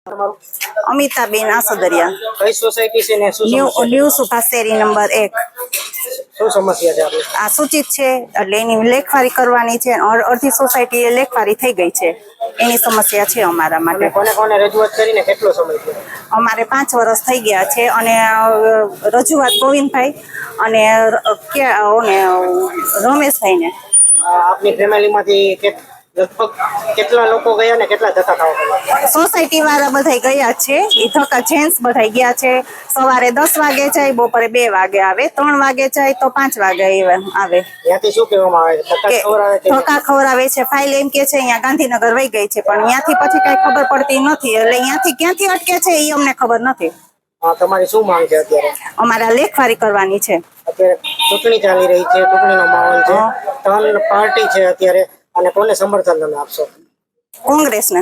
તમારું અમિતાબેન આસોદરિયા, કઈ સોસાયટી છે ને શું સમસ્યા ન્યૂ સુભાષ શેરી નંબર 1. શું સમસ્યા છે આપની? આ સૂચિત છે એટલે એની લેખવારી કરવાની છે. અડધી સોસાયટી લેખવારી થઈ ગઈ છે, એની સમસ્યા છે અમારા અને માટે. કોને કોને રજૂઆત કરીને કેટલો સમય થયો? અમારે 5 વર્ષ થઈ ગયા છે અને રજૂઆત ગોવિંદભાઈ અને રમેશભાઈને. આપની ફેમિલીમાંથી લગભગ કેટલા લોકો ગયા ને કેટલા ધક્કા ખાવા પડ્યા? સોસાયટી વાળા બધા ગયા છે, એ ધક્કા જેન્ટ્સ બધા ગયા છે. સવારે 10 વાગે જાય, બપોરે 2 વાગે આવે, 3 વાગે જાય તો 5 વાગે આવે. ત્યાંથી શું કહેવામાં આવે છે? ધક્કા ખવડાવે છે? ધક્કા ખવડાવે છે. ફાઇલ એમ કે છે અહીંયા ગાંધીનગર વહી ગઈ છે, પણ ત્યાંથી પછી કઈ ખબર પડતી નથી. એટલે ત્યાંથી ક્યાંથી અટકે છે એ અમને ખબર નથી. તમારી શું માંગ છે અત્યારે? અમારે લેખવારી કરવાની છે. અત્યારે ચૂંટણી ચાલી રહી છે, ચૂંટણીનો માહોલ છે, 3 પાર્ટી છે અત્યારે, અને કોને સમર્થન તમે આપશો? કોંગ્રેસને.